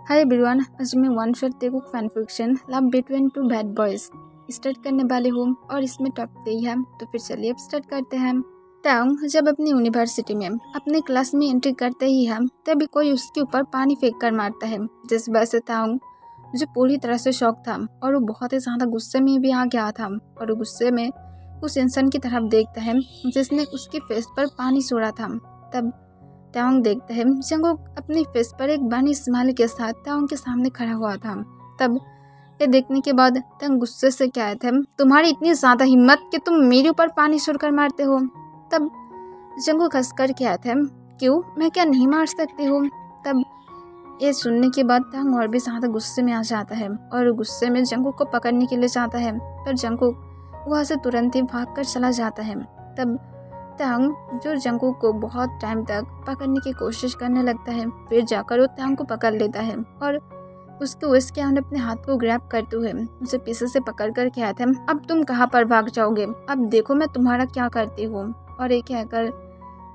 Hi everyone, आज मैं one shot Telugu fan fiction love between two bad boys start करने वाली हूँ और इसमें टॉप 3 है। तो फिर चलिए अब स्टार्ट करते हैं। टांग जब अपनी यूनिवर्सिटी में अपने क्लास में एंट्री करते ही है तभी कोई उसके ऊपर पानी फेंक कर मारता है, जिस वजह से टांग जो पूरी तरह से शॉक था और वो बहुत ही ज़्यादा गुस्से में भी आ गया था और वो गुस्से में उस इंसान की तरफ देखता है जिसने उसके फेस पर पानी छोड़ा था। तब टांग देखता है जंगुक अपने फेस पर एक बनी स्माइल के साथ टांग के सामने खड़ा हुआ था। तब ये देखने के बाद टांग गुस्से से कहता है, तुम्हारी इतनी ज़्यादा हिम्मत कि तुम मेरे ऊपर पानी छोड़कर मारते हो। तब जंगुक हंसकर कहता है, क्यों, मैं क्या नहीं मार सकती हूँ। तब ये सुनने के बाद टांग और भी ज़्यादा गुस्से में आ जाता है और गुस्से में जंगुक को पकड़ने के लिए जाता है, पर जंगुक वहाँ से तुरंत ही भागकर चला जाता है। तब टांग जो जंगुक को बहुत टाइम तक पकड़ने की कोशिश करने लगता है, फिर जाकर वो टांग को पकड़ लेता है और उसके वेस्ट के अंदर अपने हाथ को ग्रैब करते हुए उसे पीछे से पकड़कर कहता है, अब तुम कहाँ पर भाग जाओगे, अब देखो मैं तुम्हारा क्या करती हूँ। और ये कहकर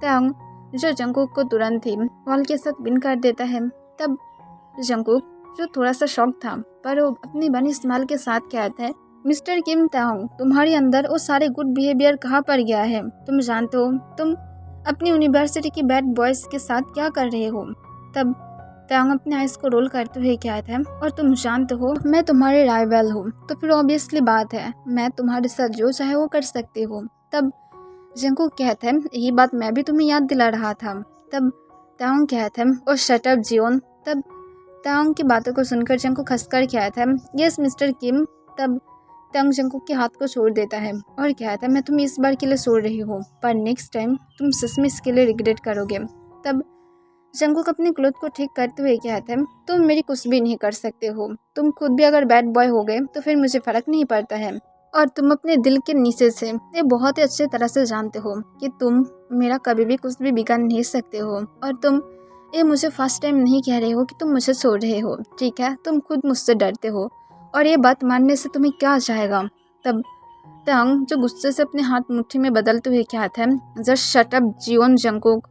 टांग जो जंगुक को तुरंत ही वॉल के साथ बिन कर देता है। तब जंगुक जो थोड़ा सा शॉक था पर वो अपनी बनी स्माइल के साथ कहता है, मिस्टर किम टांग, तुम्हारे अंदर वो सारे गुड बिहेवियर कहाँ पर गया है? तुम जानते हो तुम अपनी यूनिवर्सिटी की बैड बॉयज के साथ क्या कर रहे हो। तब टांग अपने आइस को रोल करते हुए कहता है, और तुम जानते हो मैं तुम्हारे राइवल हूँ, तो फिर ऑब्वियसली बात है मैं तुम्हारे साथ जो चाहे वो कर सकती हूँ। तब जंगुक कहता है, यही बात मैं भी तुम्हें याद दिला रहा था। तब टांग कहता है, ओ शट अप जियोन। तब टांग की बातों को सुनकर जंगुक हंसकर कहता है, यस मिस्टर किम। तब टांग जंगुक के हाथ को छोड़ देता है और कहता है, मैं तुम्हें इस बार के लिए छोड़ रही हूँ, पर नेक्स्ट टाइम तुम सच में इसके लिए रिग्रेट करोगे। तब जंगुक अपने क्लोथ को ठीक करते हुए कहता है, तुम मेरी कुछ भी नहीं कर सकते हो, तुम खुद भी अगर बैड बॉय हो गए तो फिर मुझे फर्क नहीं पड़ता है, और तुम अपने दिल के नीचे से ये बहुत ही अच्छे तरह से जानते हो कि तुम मेरा कभी भी कुछ भी बिगाड़ नहीं सकते हो, और तुम ये मुझे फर्स्ट टाइम नहीं कह रहे हो कि तुम मुझे छोड़ रहे हो, ठीक है, तुम खुद मुझसे डरते हो और ये बात मानने से तुम्हें क्या जाएगा। तब टांग जो गुस्से से अपने हाथ मुट्ठी में बदलते हुए कहता है, जस्ट शट अप जियोन जंगुक,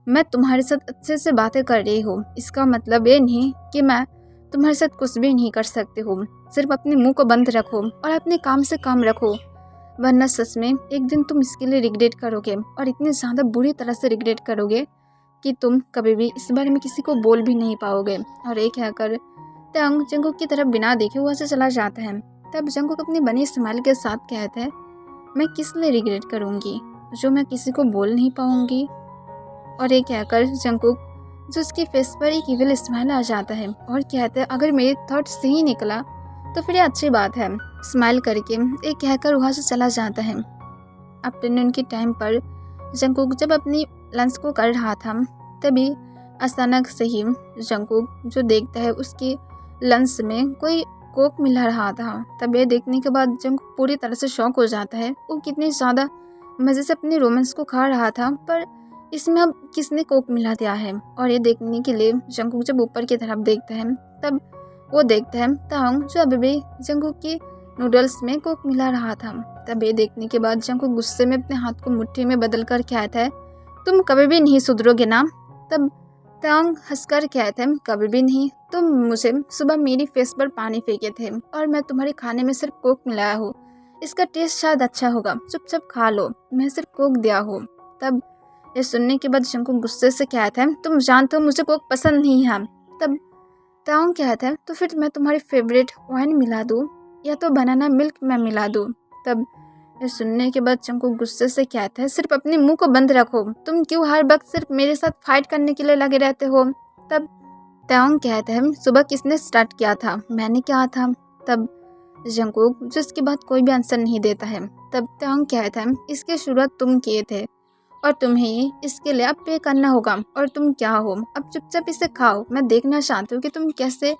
मैं तुम्हारे साथ अच्छे से बातें कर रही हूँ, इसका मतलब ये नहीं कि मैं तुम्हारे साथ कुछ भी नहीं कर सकती हूँ। सिर्फ अपने मुंह को बंद रखो और अपने काम से काम रखो, वरना सच में एक दिन तुम इसके लिए रिग्रेट करोगे और इतनी ज़्यादा बुरी तरह से रिग्रेट करोगे कि तुम कभी भी इस बारे में किसी को बोल भी नहीं पाओगे। और एक कहकर टांग जंगुक की तरफ बिना देखे वहाँ से चला जाता है। तब जंगुक अपनी बनी स्माइल के साथ कहता है, मैं किस लिए रिग्रेट करूँगी जो मैं किसी को बोल नहीं पाऊँगी। और ये कहकर जंगुक जो उसके फेस पर एक इविल स्माइल आ जाता है और कहता है, अगर मेरे थॉट सही निकला तो फिर ये अच्छी बात है। स्माइल करके एक कहकर वहाँ से चला जाता है। आफ्टरनून के टाइम पर जंगुक जब अपनी लंच को कर रहा था तभी अचानक से ही जंगुक जो देखता है उसकी लंच में कोई कोक मिला रहा था। तब ये देखने के बाद जंगुक पूरी तरह से शॉक हो जाता है। वो कितनी ज़्यादा मज़े से अपने रोमांस को खा रहा था, पर इसमें अब किसने कोक मिला दिया है। और ये देखने के लिए जंगुक जब ऊपर की तरफ देखता है तब वो देखता है टांग जो अभी भी जंगुक की नूडल्स में कोक मिला रहा था। तब ये देखने के बाद जंगुक गुस्से में अपने हाथ को मुट्ठी में बदल कर कहता है, तुम कभी भी नहीं सुधरोगे ना। तब टांग हंसकर कहता है, कभी भी नहीं, तुम मुझे सुबह मेरी फेस पर पानी फेंके थे और मैं तुम्हारे खाने में सिर्फ कोक मिलाया हूँ, इसका टेस्ट शायद अच्छा होगा, चुपचाप खा लो, मैं सिर्फ कोक दिया हूँ। तब ये सुनने के बाद जंगुक गुस्से से कहता है, तुम जानते हो मुझे कोक पसंद नहीं है। तब टांग कहता है, तो फिर मैं तुम्हारी फेवरेट वाइन मिला दूँ या तो बनाना मिल्क मैं मिला दूँ। तब ये सुनने के बाद जंगुक गुस्से से कहता है, सिर्फ अपने मुंह को बंद रखो, तुम क्यों हर वक्त सिर्फ मेरे साथ फाइट करने के लिए लगे रहते हो। तब टांग कहता है, सुबह किसने स्टार्ट किया था, मैंने क्या था। तब जंगुक जिसकी बात कोई भी आंसर नहीं देता है। तब टांग कहता है, इसकी शुरुआत तुम किए थे और तुम्हें इसके लिए अब पे करना होगा, और तुम क्या हो, अब चुपचाप इसे खाओ, मैं देखना चाहती हूँ कि तुम कैसे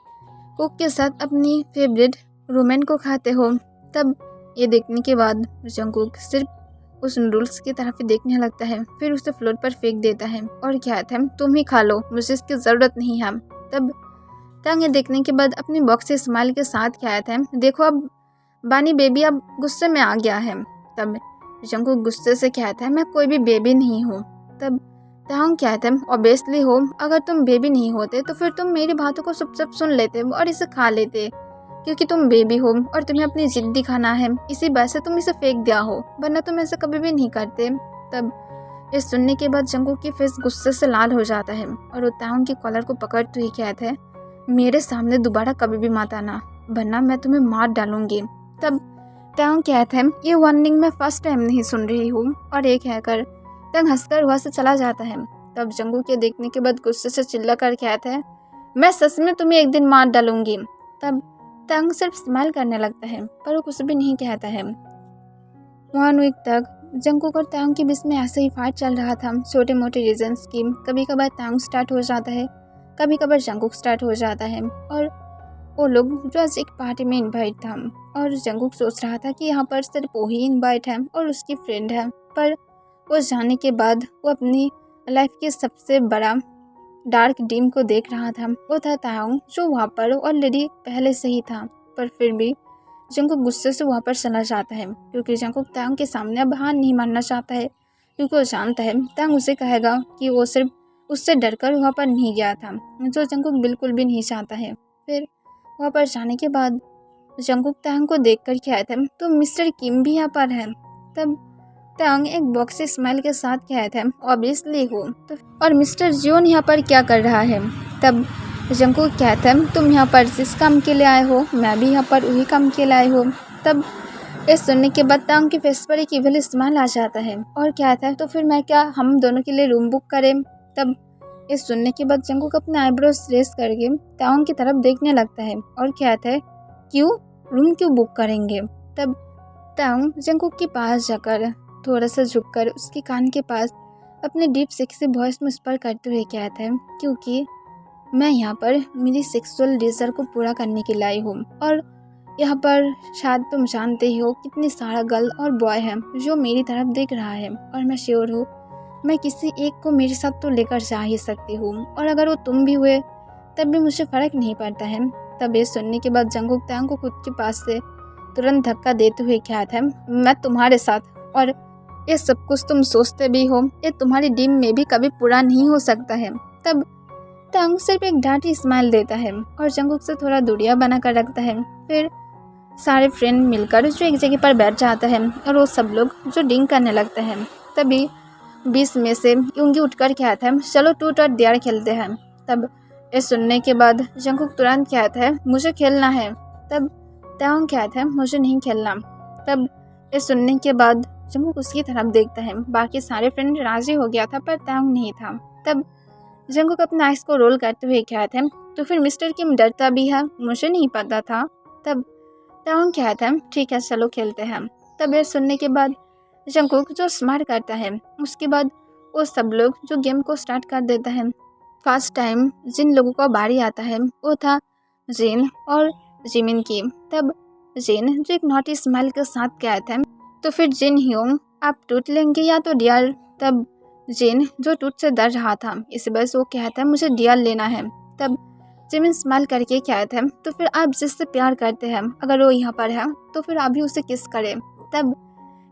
कोक के साथ अपनी फेवरेट रोमेन को खाते हो। तब ये देखने के बाद जंगुक सिर्फ उस नूडल्स की तरफ ही देखने लगता है, फिर उसे फ्लोर पर फेंक देता है और कहता है, तुम ही खा लो, मुझे इसकी ज़रूरत नहीं है। तब टांग ये देखने के बाद अपनी बॉक्स से स्माइल के साथ कहता है, देखो अब बानी बेबी अब गुस्से में आ गया है। तब जंगुक गुस्से से कहता है, मैं कोई भी बेबी नहीं हूँ। तब ताहंग कहते हैं ऑब्वियसली हो, अगर तुम बेबी नहीं होते तो फिर तुम मेरी बातों को चुपचाप सुन लेते और इसे खा लेते, क्योंकि तुम बेबी हो और तुम्हें अपनी जिद दिखाना है, इसी वजह से तुम इसे फेंक दिया हो, वरना तुम ऐसा कभी भी नहीं करते। तब ये सुनने के बाद जंगकुक की फेस गुस्से से लाल हो जाता है और वो ताहंग की कॉलर को पकड़ते हुए कहते हैं, मेरे सामने दोबारा कभी भी मत आना, वरना मैं तुम्हें मार डालूंगी। तब ताहंग कहते हैं, ये वार्निंग मैं फर्स्ट टाइम नहीं सुन रही हूँ, और ये कहकर ताहंग हंसकर वहाँ से चला जाता है। तब जंगकुक के देखने के बाद गुस्से से चिल्ला कर कहता है, मैं सच में तुम्हें एक दिन मार डालूंगी। तब ताहंग सिर्फ स्माइल करने लगता है, पर वो कुछ भी नहीं कहता है। 1 वीक तक जंगकुक और ताहंग के बीच में ऐसे ही फाइट चल रहा था, छोटे मोटे रीजंस की। कभी कभार ताहंग स्टार्ट हो जाता है, कभी कभार जंगकुक स्टार्ट हो जाता है। और वो लोग जो आज एक पार्टी में इनवाइट था, और जंगकुक सोच रहा था कि यहाँ पर सिर्फ वो ही इनवाइट है और उसकी फ्रेंड है, पर वो जाने के बाद वो अपनी लाइफ के सबसे बड़ा डार्क ड्रीम को देख रहा था। वो था ताहंग, जो वहाँ पर ऑलरेडी पहले से ही था, पर फिर भी जंगकुक गुस्से से वहाँ पर चला जाता है, क्योंकि जंगकुक ताहंग के सामने अब हार नहीं मानना चाहता है, क्योंकि वो जानता है ताहंग उसे कहेगा कि वो सिर्फ उससे डरकर वहाँ पर नहीं गया था, जो जंगकुक बिल्कुल भी नहीं चाहता है। फिर वहाँ पर जाने के बाद जंगकुक ताहंग को देखकर कहता है, तो मिस्टर किम भी यहाँ पर है। तब ताहंग एक बॉक्सी स्माइल के साथ कहता है, ऑब्वियसली हो, तो और मिस्टर जियोन यहाँ पर क्या कर रहा है। तब जंगकुक कहता है, तुम यहाँ पर जिस काम के लिए आए हो, मैं भी यहाँ पर वही काम के लिए आए हो। तब ये सुनने के बाद ताहंग की फेस पर एक इविल स्माइल आ जाता है और कहता है, तो फिर मैं क्या हम दोनों के लिए रूम बुक करें। तब ये सुनने के बाद जंगकुक अपने आईब्रोज रेस करके ताहंग की तरफ देखने लगता है और कहता है, क्यों, रूम क्यों बुक करेंगे। तब ताहंग जंगकुक के पास जाकर थोड़ा सा झुककर उसके कान के पास अपने डीप सेक्सी वॉइस में स्पर करते हुए कहता है, क्योंकि मैं यहाँ पर मेरी सेक्सुअल डिज़ायर को पूरा करने के लिए आई हूँ, और यहाँ पर शायद तुम जानते ही हो कितनी सारा गर्ल और बॉय है जो मेरी तरफ देख रहा है, और मैं श्योर हूँ मैं किसी एक को मेरे साथ तो लेकर जा ही सकती हूँ, और अगर वो तुम भी हुए तब भी मुझे फ़र्क नहीं पड़ता है। तब ये सुनने के बाद जंगकुक ताहंग को खुद के पास से तुरंत धक्का देते हुए कहता है, मैं तुम्हारे साथ, और ये सब कुछ तुम सोचते भी हो, ये तुम्हारी ड्रीम में भी कभी पूरा नहीं हो सकता है। तब ताहंग सिर्फ एक डांटी स्माइल देता है और जंगकुक से थोड़ा दूरियां बना कर रखता है। फिर सारे फ्रेंड मिलकर जो एक जगह पर बैठ जाता है और वो सब लोग जो ड्रिंक करने लगते हैं। तभी बीच में से यूंगी उठकर कहता है, चलो ट्रूथ और डेयर खेलते हैं। तब ये सुनने के बाद जंगकुक तुरंत कहता है, मुझे खेलना है। तब ताहंग कहता है, मुझे नहीं खेलना। तब ये सुनने के बाद जंगकुक उसकी तरफ देखता है। बाकी सारे फ्रेंड राजी हो गया था, पर ताहंग नहीं था। तब जंगकुक अपने आइस को रोल करते हुए कहते हैं, तो फिर मिस्टर किम डरता भी है, मुझे नहीं पता था। तब ताहंग कहता है, ठीक है चलो खेलते हैं। तब ये सुनने के बाद जंगकुक जो स्माइल करता है, उसके बाद वो सब लोग जो गेम को स्टार्ट कर देता है। फर्स्ट टाइम जिन लोगों का बारी आता है वो था जिन और जिमिन की। तब जिन जो एक नॉटी स्माइल के साथ कहता है, तो फिर जिन ह्योंग आप टूट लेंगे या तो डियर। तब जिन जो टूट से डर रहा था, इस वजह से वो कहता है, मुझे डियर लेना है। तब जिमिन स्माइल करके कहता है, तो फिर आप जिससे प्यार करते हैं अगर वो यहाँ पर है तो फिर आप भी उसे किस करें। तब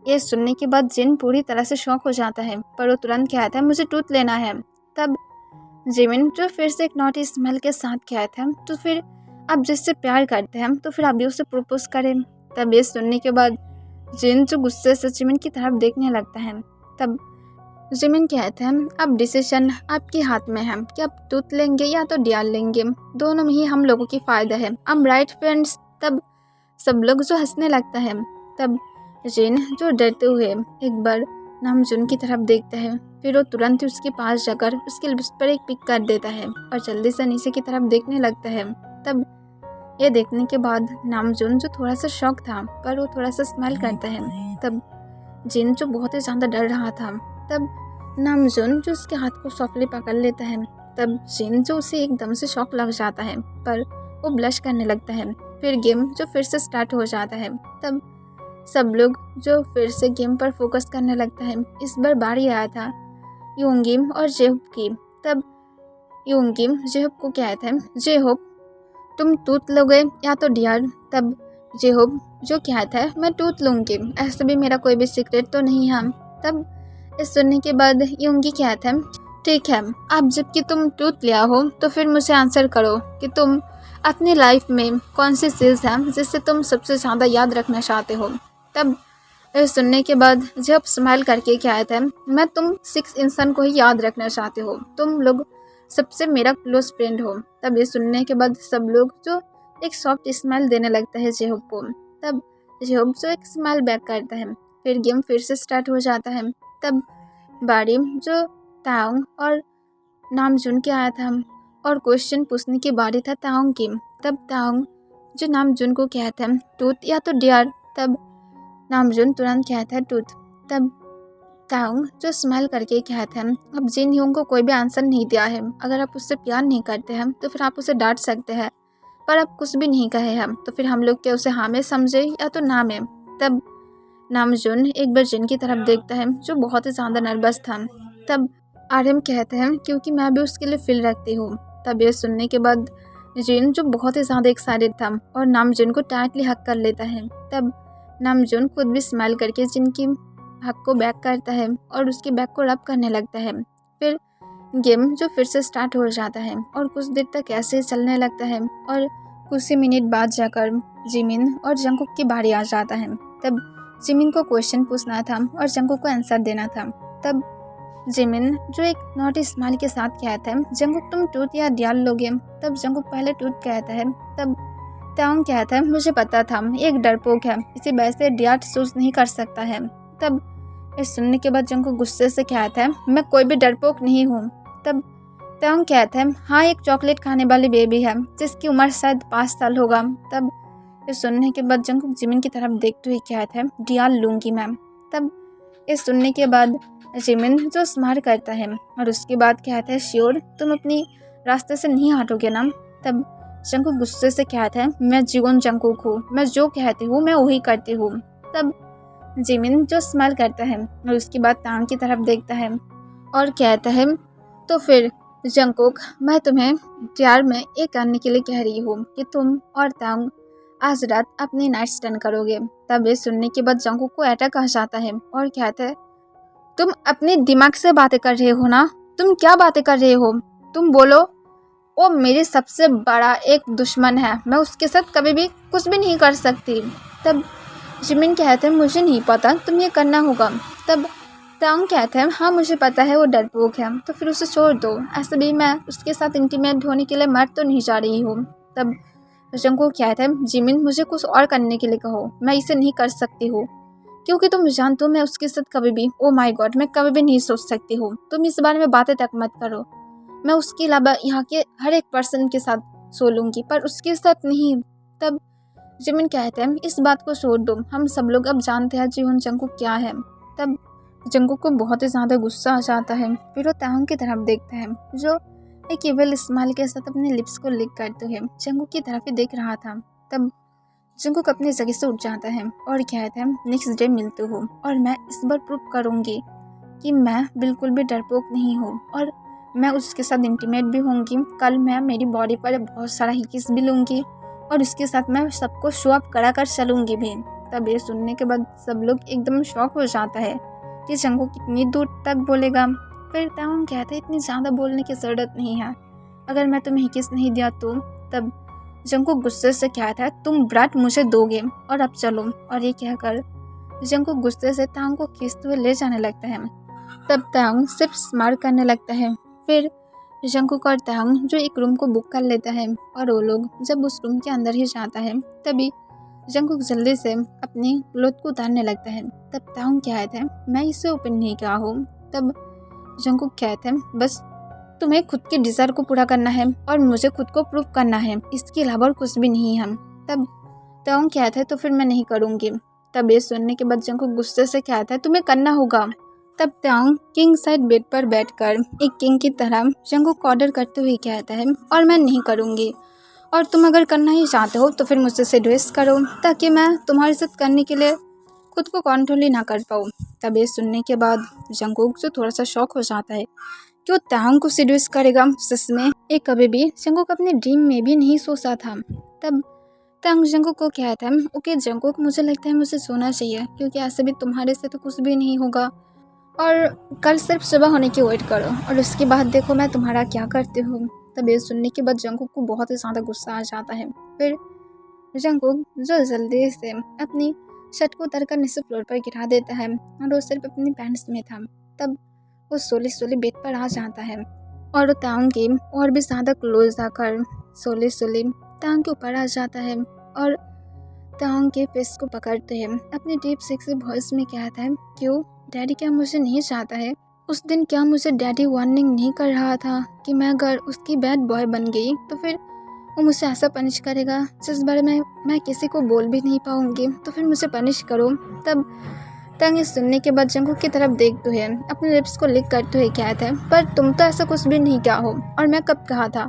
ये सुनने के बाद जिन पूरी तरह से शॉक हो जाता है, पर वो तुरंत कहता है, मुझे टूट लेना है। तब जिमिन जो फिर से एक नॉटी स्माइल के साथ कहता है, तो फिर आप जिससे प्यार करते हैं तो फिर आप भी उसे प्रपोज करें। तब ये सुनने के बाद जिन जो गुस्से से जिमिन की तरफ देखने लगता है। तब जिमिन कहते हैं, अब डिसीजन आपके हाथ में है कि आप टूट लेंगे या तो डियर लेंगे, दोनों में ही हम लोगों की फ़ायदा है, हम राइट फ्रेंड्स। तब सब लोग जो हंसने लगता है। तब जिन जो डरते हुए एक बार नामजुन की तरफ देखता है, फिर वो तुरंत ही उसके पास जाकर उसके लिप्स पर एक पिक कर देता है और जल्दी से नीचे की तरफ देखने लगता है। तब ये देखने के बाद नामजुन जो थोड़ा सा शॉक था, पर वो थोड़ा सा स्माइल करता है। तब जिन जो बहुत ही ज़्यादा डर रहा था, तब नामजुन जो उसके हाथ को सॉफ्टली पकड़ लेता है। तब जिन जो उसे एकदम से शॉक लग जाता है, पर वो ब्लश करने लगता है। फिर गेम जो फिर से स्टार्ट हो जाता है। तब सब लोग जो फिर से गेम पर फोकस करने लगता है। इस बार बारी आया था योंगिम और जेहोप की। तब योंगिम जेहोप को कहता है, जेहोप तुम टूट लोगे या तो डियर। तब जेहोप जो कहता है, मैं टूट लूँगी, ऐसे भी मेरा कोई भी सीक्रेट तो नहीं है। तब इस सुनने के बाद योंगी कहता है, ठीक है, अब जबकि तुम टूथ लिया हो तो फिर मुझे आंसर करो कि तुम अपनी लाइफ में कौन सी चीज़ है जिससे तुम सबसे ज़्यादा याद रखना चाहते हो। तब ये सुनने के बाद जब स्माइल करके क्या आया था, मैं तुम 6 इंसान को ही याद रखना चाहते हो, तुम लोग सबसे मेरा क्लोज फ्रेंड हो। तब ये सुनने के बाद सब लोग जो एक सॉफ्ट स्माइल देने लगता है जेहोब को। तब जेहोब जो एक स्माइल बैक करता है, फिर गेम फिर से स्टार्ट हो जाता है। तब बारी जो ताओंग और नामजुन के आया था और क्वेश्चन पूछने की बारी था ताओंग की। तब ताओंग जो नामजुन को कहता है टूथ या तो डियर, तब नामजुन तुरंत कहता है टूथ। तब ताओंग जो स्माइल करके कहता है अब जिन ह्यूंग को कोई भी आंसर नहीं दिया है, अगर आप उससे प्यार नहीं करते हैं तो फिर आप उसे डांट सकते हैं, पर आप कुछ भी नहीं कहे हम तो फिर हम लोग क्या उसे हाँ में समझे या तो ना में। तब नामजुन एक बार जिन की तरफ देखता है जो बहुत ही ज़्यादा नर्वस था। तब आर्यम कहते हैं क्योंकि मैं भी उसके लिए फील रखती हूँ। तब ये सुनने के बाद जिन जो बहुत ही ज़्यादा एक्साइटेड था और नामजुन को टाइटली हक कर लेता है। तब नामजुन खुद भी स्माइल करके जिन की हक को बैक करता है और उसके बैक को रब करने लगता है। फिर गेम जो फिर से स्टार्ट हो जाता है और कुछ देर तक ऐसे चलने लगता है और कुछ ही मिनट बाद जाकर जिमिन और जंकुक की बारी आ जाता है। तब जिमिन को क्वेश्चन पूछना था और जंकुक को आंसर देना था। तब जिमिन जो एक नॉटी स्माइल के साथ कहता है जंकुक तुम टूथ या डियाल लोगे। तब जंकुक पहले टूथ कहता है। तब ताओंग कहता है मुझे पता था ये एक डरपोक है, इसी वजह से डियाल चूज नहीं कर सकता है। तब इस सुनने के बाद जंकुक गुस्से से कहता है मैं कोई भी डरपोक नहीं हूँ। तब ताओंग कहता है हाँ एक चॉकलेट खाने वाली बेबी है जिसकी उम्र शायद 5 साल होगा। तब इस सुनने के बाद जंकुक जिमिन की तरफ देखते हुए कहता है डियाल लूँगी मैम। तब इस सुनने के बाद जिमिन जो स्माइल करता है और उसके बाद कहता है श्योर तुम अपनी रास्ते से नहीं हटोगे ना। तब जंकुक गुस्से से कहता है मैं जीवन जंकुक हूँ, मैं जो कहती हूँ मैं वही करती हूँ। तब जिमिन जो स्माइल करता है और उसके बाद तांग की तरफ देखता है और कहता है तो फिर जंकुक मैं तुम्हें प्यार में एक करने के लिए कह रही हूँ कि तुम और तांग आज रात अपनी नाइट स्टैंड करोगे। तब ये सुनने के बाद जंकुक को अटैक आ जाता है और कहता है तुम अपने दिमाग से बातें कर रहे हो ना, तुम क्या बातें कर रहे हो, तुम बोलो। वो मेरी सबसे बड़ा एक दुश्मन है, मैं उसके साथ कभी भी कुछ भी नहीं कर सकती। तब जिमिन कहते हैं मुझे नहीं पता, तुम ये करना होगा। तब तांग कहते हैं हाँ मुझे पता है वो डरपोक है, तो फिर उसे छोड़ दो, ऐसे भी मैं उसके साथ इंटीमेट होने के लिए मर तो नहीं जा रही हूँ। तब जंकुक कहता है जिमिन मुझे कुछ और करने के लिए कहो, मैं इसे नहीं कर सकती हूँ क्योंकि तुम जानते हो मैं उसके साथ कभी भी ओ माय गॉड मैं कभी भी नहीं सोच सकती हूँ, तुम इस बारे में बातें तक मत करो। मैं उसके अलावा यहाँ के हर एक पर्सन के साथ सो लूँगी पर उसके साथ नहीं। तब जिमिन कहते हैं इस बात को छोड़ दो, हम सब लोग अब जानते हैं जीवन जंकुक क्या है। तब जंकुक को बहुत ही ज़्यादा गुस्सा आ जाता है। फिर वो तांग की तरफ देखता है जो एक इविल स्माइल के साथ अपने लिप्स को लिक करते हुए जंकुक की तरफ ही देख रहा था। तब जंकुक अपनी जगह से उठ जाता है और कहता है नेक्स्ट डे मिलते हो और मैं इस बार प्रूव करूँगी कि मैं बिल्कुल भी डरपोक नहीं हूँ और मैं उसके साथ इंटीमेट भी होंगी। कल मैं मेरी बॉडी पर बहुत सारा किस भी लूँगी और उसके साथ मैं सबको शो अप करा कर चलूँगी भी। तब ये सुनने के बाद सब लोग एकदम शॉक हो जाता है कि जंकुक कितनी दूर तक बोलेगा। फिर ताओंग कहता है इतनी ज़्यादा बोलने की ज़रूरत नहीं है, अगर मैं तुम्हें किस नहीं दिया तो। तब जंकुक गुस्से से कहता है तुम ब्राट मुझे दोगे और अब चलो। और ये कहकर जंकुक गुस्से से ताओंग को खींचते हुए ले जाने लगता है। तब ताओंग सिर्फ स्मार्ट करने लगता है। फिर जंकुक और ताओंग जो एक रूम को बुक कर लेता है और वो लोग जब उस रूम के अंदर ही जाता है तभी जंकुक जल्दी से अपनी क्लोथ को उतारने लगता है। तब ताओंग कहता है मैं इसे ओपन नहीं किया हूँ। तब जंकुक कहते हैं बस तुम्हें खुद के डिज़ायर को पूरा करना है और मुझे खुद को प्रूव करना है, इसके अलावा कुछ भी नहीं है। तब ताओंग कहता है तो फिर मैं नहीं करूँगी। तब ये सुनने के बाद जंकुक गुस्से से कहता है तुम्हें करना होगा। तब ताओंग किंग साइड बेड पर बैठकर एक किंग की तरह जंकुक को ऑर्डर करते हुए कहता है और मैं नहीं करूँगी और तुम अगर करना ही चाहते हो तो फिर मुझसे सेड्यूस करो ताकि मैं तुम्हारे साथ करने के लिए खुद को कंट्रोल ही ना कर पाऊँ। तब ये सुनने के बाद जंकुक जो थोड़ा सा शॉक हो जाता है कि वो ताओंग को सेड्यूस करेगा, सच में ये कभी भी जंकुक अपने ड्रीम में भी नहीं सोचा था। तब ताओंग जंकुक को कहता है ओके जंकुक मुझे लगता है मुझे सोना चाहिए क्योंकि ऐसे भी तुम्हारे से तो कुछ भी नहीं होगा और कल सिर्फ सुबह होने की वेट करो और उसके बाद देखो मैं तुम्हारा क्या करती हूँ। तब ये सुनने के बाद जंगकुक को बहुत ही ज़्यादा गुस्सा आ जाता है। फिर जंगकुक जो जल्दी से अपनी शर्ट को उतारकर नीचे फ्लोर पर गिरा देता है और वो सिर्फ अपनी पैंट्स में था। तब वो सोली सोली बेड पर आ जाता है और तांग की और भी ज़्यादा क्लोज आकर सोली सोली तांग के ऊपर आ जाता है और तांग के फेस को पकड़ते हैं। अपनी डीप सेक्सी वॉइस में कहता है, क्यों डैडी क्या मुझे नहीं चाहता है? उस दिन क्या मुझे डैडी वार्निंग नहीं कर रहा था कि मैं अगर उसकी बैड बॉय बन गई तो फिर वो मुझे ऐसा पनिश करेगा जिस बारे में मैं किसी को बोल भी नहीं पाऊंगी, तो फिर मुझे पनिश करो। तब तंग ये सुनने के बाद जंगकुक की तरफ देखते हुए अपने लिप्स को लिक करते हुए कहता है, पर तुम तो ऐसा कुछ भी नहीं कहा हो और मैं कब कहा था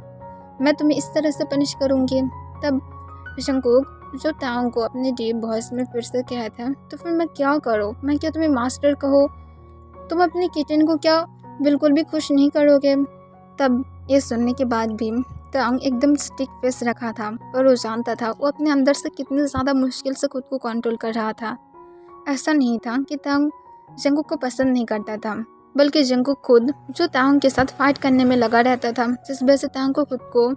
मैं तुम्हें इस तरह से पनिश करूंगी। तब जंगकुक जो तांग को अपनी डीप वॉइस में फिर से कहता है, तो फिर मैं क्या करूँ? मैं क्या तुम्हें मास्टर कहो? तुम अपनी किचन को क्या बिल्कुल भी खुश नहीं करोगे? तब ये सुनने के बाद भी तांग एकदम स्टिक फेस रखा था, पर वो जानता था वो अपने अंदर से कितनी ज़्यादा मुश्किल से खुद को कंट्रोल कर रहा था। ऐसा नहीं था कि तांग जंगकुक को पसंद नहीं करता था, बल्कि जंगकुक खुद जो तांग के साथ फाइट करने में लगा रहता था, जिस वजह से तांग को खुद को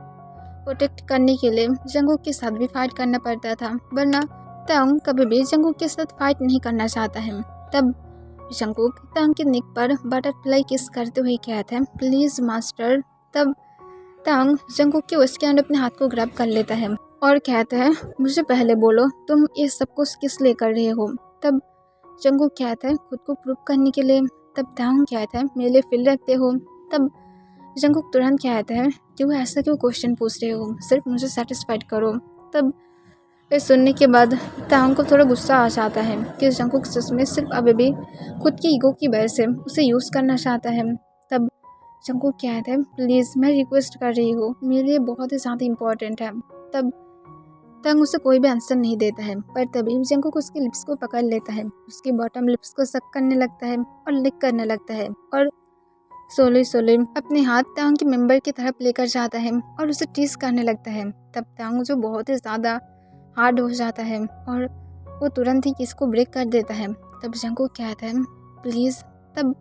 प्रोटेक्ट करने के लिए जंगकुक के साथ भी फाइट करना पड़ता था, वरना तांग कभी भी जंगकुक के साथ फाइट नहीं करना चाहता है। तब जंगकुक तांग के नेक पर बटरफ्लाई किस करते हुए कहता है, प्लीज़ मास्टर। तब तांग जंगकुक के उसके अंदर अपने हाथ को ग्रैब कर लेता है और कहता है, मुझे पहले बोलो तुम ये सब कुछ किस लिए कर रहे हो? तब जंगकुक कहता है, खुद को प्रूव करने के लिए। तब तांग कहता है, मेरे लिए फील रखते हो? तब जंगकुक तुरंत कहता है, क्यों ऐसा क्यों क्वेश्चन पूछ रहे हो? सिर्फ मुझे सेटिस्फाइड करो। तब ये सुनने के बाद तांग को थोड़ा गुस्सा आ जाता है कि जंगकुक सच में सिर्फ अभी भी खुद की ईगो की वजह से उसे यूज़ करना चाहता है। तब जंगकुक कहता है, प्लीज़ मैं रिक्वेस्ट कर रही हूँ, मेरे लिए बहुत ही ज़्यादा इम्पोर्टेंट है। तब तांग उसे कोई भी आंसर नहीं देता है, पर तभी जंगकुक उसके लिप्स को पकड़ लेता है, उसकी बॉटम लिप्स को सक करने लगता है और लिक करने लगता है और सोली सोली अपने हाथ तांग के मेंबर की तरफ लेकर जाता है और उसे टीस करने लगता है। तब तांग जो बहुत ही ज़्यादा हार्ड हो जाता है और वो तुरंत ही किसको ब्रेक कर देता है। तब जंगकुक कहता है, प्लीज़। तब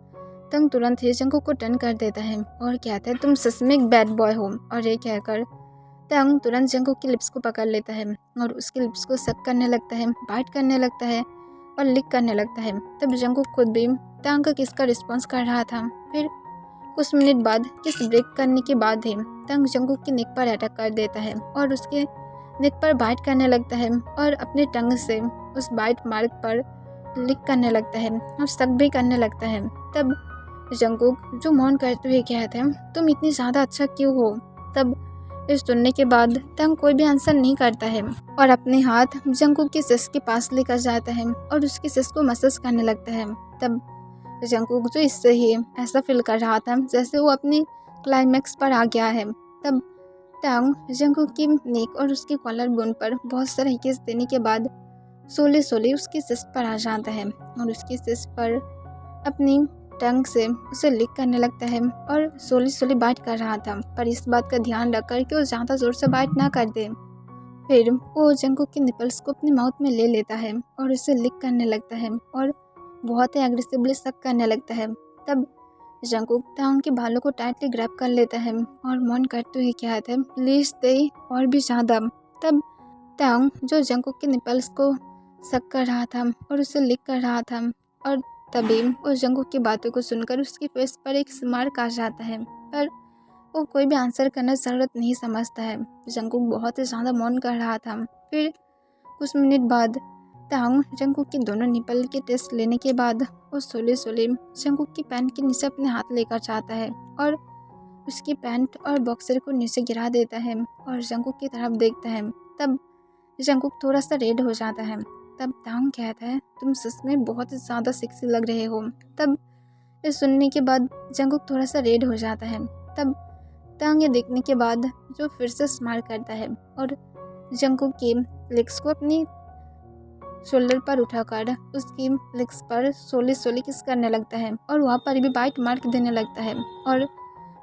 तांग तुरंत ही जंगकुक को टर्न कर देता है और कहता है, तुम सच में एक बैड बॉय हो। और ये कहकर तांग तुरंत जंगकुक की लिप्स को पकड़ लेता है और उसके लिप्स को सक करने लगता है, बाइट करने लगता है और लिक करने लगता है। तब जंगकुक खुद भी तांग का किस का रिस्पॉन्स कर रहा था। फिर कुछ मिनट बाद किस ब्रेक करने के बाद ही तांग जंगकुक की नेक पर अटैक कर देता है और उसके नेक पर बाइट करने लगता है और अपने टंग से उस बाइट मार्क पर लिक करने लगता है और सक भी करने लगता है। तब जंगकुक जो मौन करते हुए कहते हैं, तुम इतनी ज़्यादा अच्छा क्यों हो? तब इस सुनने के बाद तांग कोई भी आंसर नहीं करता है और अपने हाथ जंगकुक की सिस के पास लेकर जाता है और उसकी सिस को मसाज करने लगता है। तब जंगकुक जो इससे ही ऐसा फील कर रहा था जैसे वो अपनी क्लाइमैक्स पर आ गया है। तब तांग जंगकुक की नेक और उसकी कॉलर बोन पर बहुत सारे किस देने के बाद सोले सोले उसकी सिस पर आ जाता है और उसकी सिस पर अपनी टंग से उसे लिक करने लगता है और सोली सोली बाइट कर रहा था, पर इस बात का ध्यान रखकर कि वो ज़्यादा ज़ोर से बाइट ना कर दे। फिर वो जंगकुक के निपल्स को अपनी माउथ में ले लेता है और उसे लिक करने लगता है और बहुत ही एग्रेसिवली सक करने लगता है। तब जंगकुक तांग के बालों को टाइटली ग्रैब कर लेता है और मौन करते हुए कहता है, प्लीज़ दे और भी ज़्यादा। तब तांग जो जंगकुक के निपल्स को सक कर रहा था और उसे लिक कर रहा था और तभी वो जंगकुक की बातों को सुनकर उसकी फेस पर एक स्मार्क आ जाता है, पर वो कोई भी आंसर करना ज़रूरत नहीं समझता है। जंगकुक बहुत ही ज़्यादा मौन कर रहा था। फिर कुछ मिनट बाद तांग जंगकुक के दोनों निपल के टेस्ट लेने के बाद वो सोले सोले जंगकुक की पैंट के नीचे अपने हाथ लेकर जाता है और उसकी पैंट और बॉक्सर को नीचे गिरा देता है और जंगकुक की तरफ देखता है। तब जंगकुक थोड़ा सा रेड हो जाता है। तब तांग कहता है, तुम सच में बहुत ज़्यादा सेक्सी लग रहे हो। तब ये सुनने के बाद जंगकुक थोड़ा सा रेड हो जाता है। तब तांग ये देखने के बाद जो फिर से स्माइल करता है और जंगकुक की लेग्स को अपनी शोल्डर पर उठाकर उसकी लेग्स पर सोले सोले किस करने लगता है और वहाँ पर भी बाइट मार्क देने लगता है और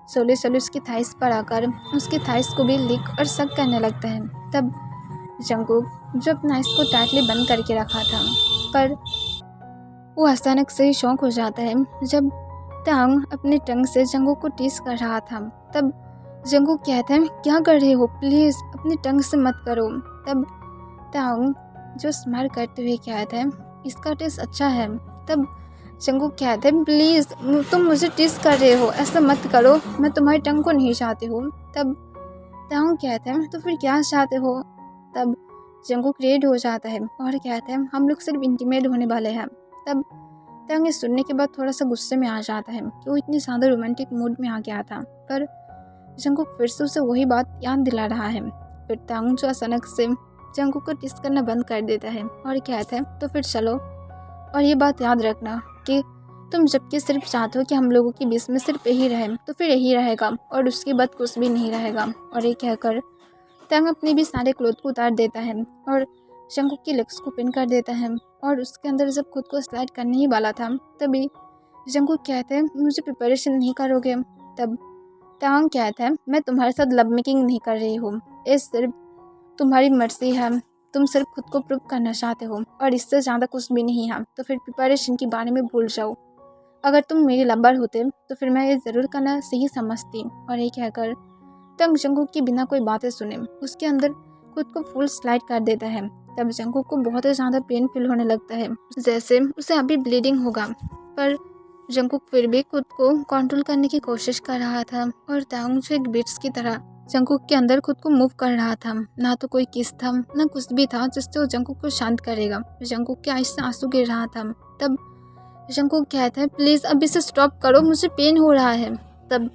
सोले सोले उसकी थाइस पर आकर उसकी थाइस को भी लिक और सक करने लगता है। तब जंगकुक जो अपना आइस को टाइटली बंद करके रखा था, पर वो अचानक से ही शॉक हो जाता है जब तांग अपने टंग से जंगकुक को टीस कर रहा था। तब जंगकुक कहते हैं क्या कर रहे हो, प्लीज़ अपनी टंग से मत करो। तब तांग जो स्माइल करते हुए कहते हैं इसका टेस्ट अच्छा है। तब जंगकुक कहते हैं प्लीज़ तुम मुझे टीस कर रहे हो, ऐसा मत करो, मैं तुम्हारी टंग को नहीं चाहती हूँ। तब तांग कहते हैं तो फिर क्या चाहते हो। तब जंगकुक रेड हो जाता है और कहते हैं हम लोग सिर्फ इंटीमेट होने वाले हैं। तब तांग ये सुनने के बाद थोड़ा सा गुस्से में आ जाता है कि वो इतनी ज़्यादा रोमांटिक मूड में आ गया था, पर जंगकुक फिर से उसे वही बात याद दिला रहा है। फिर तांग जो अचानक से जंगकुक को टिस करना बंद कर देता है और कहता है तो फिर चलो, और ये बात याद रखना कि तुम जबकि सिर्फ चाहते हो कि हम लोगों के बीच में सिर्फ यही रहे तो फिर यही रहेगा और उसके बाद कुछ भी नहीं रहेगा। और ये कहकर तांग अपने भी सारे क्लोथ को उतार देता है और जंगकुक की लेग्स को पिन कर देता है और उसके अंदर जब खुद को स्लाइड करने ही वाला था तभी जंगकुक कहते हैं मुझे प्रिपरेशन नहीं करोगे। तब तांग कहता है मैं तुम्हारे साथ लव मेकिंग नहीं कर रही हूँ, ये सिर्फ तुम्हारी मर्जी है, तुम सिर्फ खुद को प्रूव करना चाहते हो और इससे ज़्यादा कुछ भी नहीं है, तो फिर प्रिपरेशन के बारे में भूल जाओ। अगर तुम मेरी लवर होते तो फिर मैं ये ज़रूर करना सही समझती। और ये कहकर तंग जंगकुक की बिना कोई बातें सुने उसके अंदर खुद को फुल स्लाइड कर देता है। तब जंगकुक को बहुत ही ज़्यादा पेन फील होने लगता है, जैसे उसे अभी ब्लीडिंग होगा, पर जंगकुक फिर भी खुद को कंट्रोल करने की कोशिश कर रहा था और तांग जो एक बिट्स की तरह जंगकुक के अंदर खुद को मूव कर रहा था। ना तो कोई किस था ना कुछ भी था जिससे वो जंगकुक को शांत करेगा। जंगकुक के आँख से आंसू गिर रहा था। तब जंगकुक कहता है प्लीज़ अब इसे स्टॉप करो, मुझे पेन हो रहा है। तब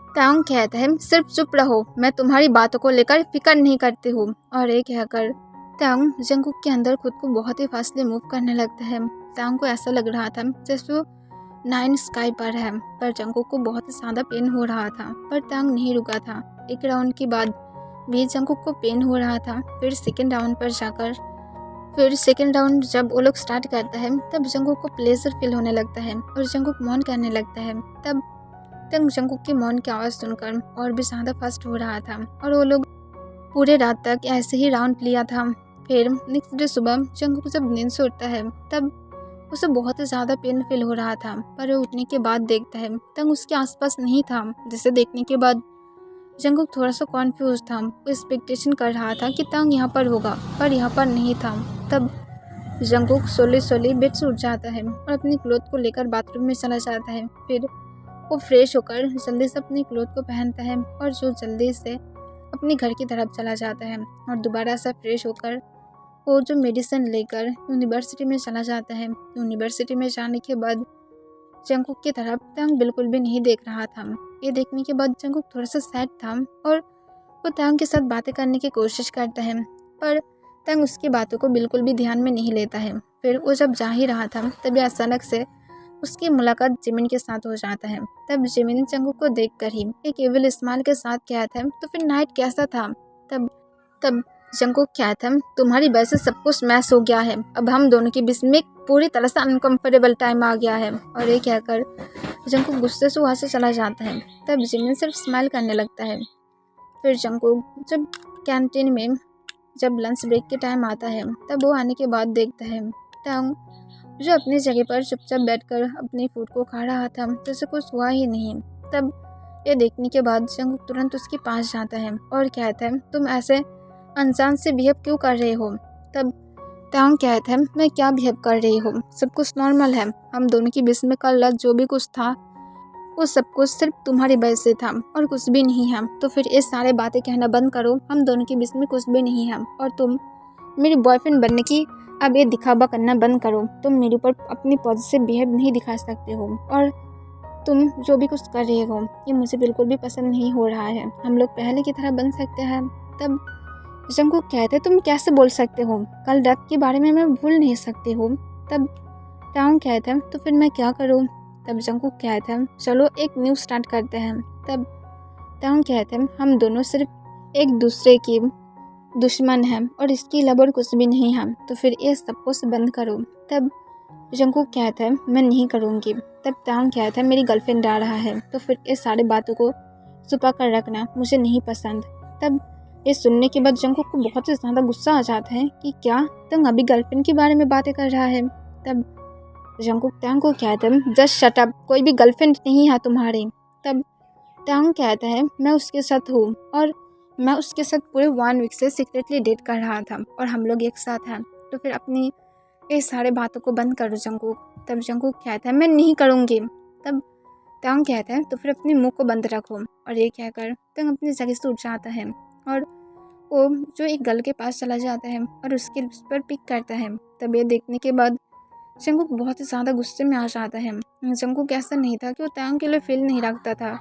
तांग कहता है सिर्फ चुप रहो, मैं तुम्हारी बातों को लेकर फिक्र नहीं करती हूँ। और ये कहकर तांग जंगकुक के अंदर खुद को बहुत ही फासले मूव करने लगता है। तांग को ऐसा लग रहा था जैसे वो 9 स्काई पर है, पर जंगकुक को बहुत ही ज़्यादा पेन हो रहा था, पर तांग नहीं रुका था। एक राउंड के बाद भी जंगकुक को पेन हो रहा था। फिर सेकेंड राउंड पर जाकर सेकेंड राउंड जब वो लोग स्टार्ट करता है तब जंगकुक को प्लेजर फील होने लगता है और जंगकुक मौन करने लगता है। तब जंगकुक की मौन की आवाज़ सुनकर और भी ज़्यादा फास्ट हो रहा था और वो लोग पूरे रात तक ऐसे ही राउंड लिया था। फिर नेक्स्ट डे सुबह जंगकुक जब नींद से उठता है तब उसे बहुत ही ज़्यादा पेन फील हो रहा था, पर वो उठने के बाद देखता है तंग उसके आसपास नहीं था, जिसे देखने के बाद जंगकुक थोड़ा सा कॉन्फ्यूज था। वो एक्सपेक्टेशन कर रहा था कि तंग यहाँ पर होगा, पर यहाँ पर नहीं था। तब जंगकुक सोली बेड से उठ जाता है और अपनी क्लोथ को लेकर बाथरूम में चला जाता है। फिर वो फ्रेश होकर जल्दी से अपनी क्लोथ को पहनता है और जो जल्दी से अपने घर की तरफ चला जाता है और दोबारा से फ्रेश होकर वो जो मेडिसिन लेकर यूनिवर्सिटी में चला जाता है। यूनिवर्सिटी में जाने के बाद जंगकुक की तरफ तंग बिल्कुल भी नहीं देख रहा था। ये देखने के बाद जंगकुक थोड़ा सा सैड था और वो तंग के साथ बातें करने की कोशिश करता है, पर तंग उसकी बातों को बिल्कुल भी ध्यान में नहीं लेता है। फिर वो जब जा ही रहा था तभी अचानक से उसकी मुलाकात जिमिन के साथ हो जाता है। तब जिमिन जंगकुक को देखकर ही एक एविल स्माइल के साथ कहता है तो फिर नाइट कैसा था। तब जंगकुक कहता है तुम्हारी वजह से सब कुछ मैच हो गया है, अब हम दोनों के बीच में पूरी तरह से अनकंफर्टेबल टाइम आ गया है। और ये कहकर जंगकुक गुस्से से वहाँ से चला जाता है। तब जिमिन सिर्फ स्माइल करने लगता है। फिर जंगकुक जब कैंटीन में जब लंच ब्रेक के टाइम आता है तब वो आने के बाद देखता है तंग जो अपनी जगह पर चुपचाप बैठकर अपनी फूड को खा रहा था, जैसे कुछ हुआ ही नहीं। तब ये देखने के बाद जंगकुक तुरंत उसके पास जाता है और कहता है तुम ऐसे अनजान से बिहेव क्यों कर रहे हो। तब तांग कहता है मैं क्या बिहेव कर रही हूँ, सब कुछ नॉर्मल है, हम दोनों के बीच में कल रात जो भी कुछ था वो सब कुछ सिर्फ तुम्हारी वजह से था और कुछ भी नहीं है, तो फिर ये सारे बातें कहना बंद करो, हम दोनों के बीच में कुछ भी नहीं है और तुम मेरी बॉयफ्रेंड बनने की अब ये दिखावा करना बंद करो। तुम मेरे ऊपर अपनी पॉजिटिव बिहेव नहीं दिखा सकते हो और तुम जो भी कुछ कर रहे हो ये मुझे बिल्कुल भी पसंद नहीं हो रहा है, हम लोग पहले की तरह बन सकते हैं। तब जंगकुक कहते तुम कैसे बोल सकते हो, कल रात के बारे में मैं भूल नहीं सकती हूँ। तब तांग कहते हैं तो फिर मैं क्या करूँ। तब जंगकुक कहते हैं चलो एक न्यू स्टार्ट करते हैं। तब तांग कहते हैं हम दोनों सिर्फ एक दूसरे की दुश्मन हैं और इसकी लबर कुछ भी नहीं है, तो फिर ये सब कुछ बंद करो। तब जंगकुक कहता है मैं नहीं करूँगी। तब तांग कहता है मेरी गर्लफ्रेंड आ रहा है, तो फिर ये सारी बातों को छुपा कर रखना मुझे नहीं पसंद। तब ये सुनने के बाद जंगकुक को बहुत ही ज़्यादा गुस्सा आ जाता है कि क्या तंग अभी गर्लफ्रेंड के बारे में बातें कर रहा है। तब जंकुक टैंग को कहता है जस्ट शट अप, कोई भी गर्लफ्रेंड नहीं है तुम्हारी। तब टैंग कहता है मैं उसके साथ हूँ और मैं उसके साथ पूरे 1 वीक से सीक्रेटली डेट कर रहा था और हम लोग एक साथ हैं, तो फिर अपनी ये सारे बातों को बंद करो जंकुक। तब जंकुक कहता है मैं नहीं करूँगी। तब टैंग कहता है तो फिर अपने मुंह को बंद रखो, और ये कहकर टैंग अपनी जगह से उठ जाता है और वो जो एक गर्ल के पास चला जाता है और उसके लिप्स पर पिक करता है। तब ये देखने के बाद जंकुक बहुत ही ज़्यादा गुस्से में आ जाता है। जंकुक ऐसा नहीं था कि वो टैंग के लिए फील नहीं रखता था,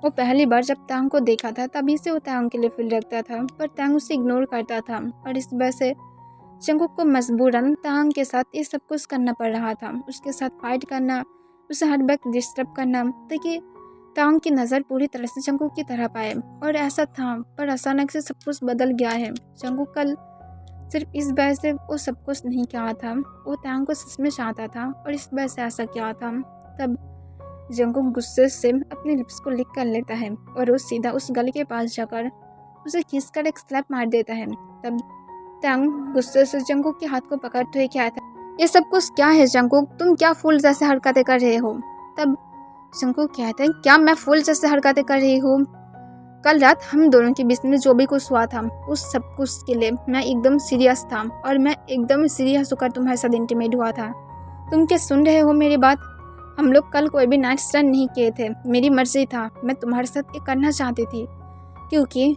वो पहली बार जब टैंग को देखा था तभी से वो टैंग के लिए फील रखता था, पर टैंग उसे इग्नोर करता था और इस वजह से जंकुक को मजबूरन टैंग के साथ ये सब कुछ करना पड़ रहा था, उसके साथ फाइट करना, उसे हर वक्त डिस्टर्ब करना ताकि टैंग की नज़र पूरी तरह से जंकुक की तरफ आए। और ऐसा था, पर अचानक से सब कुछ बदल गया है। जंकुक कल सिर्फ इस वजह से वो सब कुछ नहीं किया था, वो टैंग को सच में चाहता था और इस वजह से ऐसा किया था। तब जंकुक गुस्से से अपने लिप्स को लिक कर लेता है और वो सीधा उस गल के पास जाकर उसे खींच कर एक स्लैप मार देता है। तब टैंग गुस्से से जंकुक के हाथ को पकड़ते हुए कहता है ये सब कुछ क्या है जंकुक, तुम क्या फूल जैसे हरकतें कर रहे हो। तब जंकुक कहता है क्या मैं फूल जैसे हरकतें कर रही हूँ, कल रात हम दोनों के बीच में जो भी कुछ हुआ था उस सब कुछ के लिए मैं एकदम सीरियस था और मैं एकदम सीरियस होकर तुम्हारे साथ इंटीमेट हुआ था। तुम क्या सुन रहे हो मेरी बात? हम लोग कल कोई भी नाइट स्टैंड नहीं किए थे, मेरी मर्जी था, मैं तुम्हारे साथ ये करना चाहती थी क्योंकि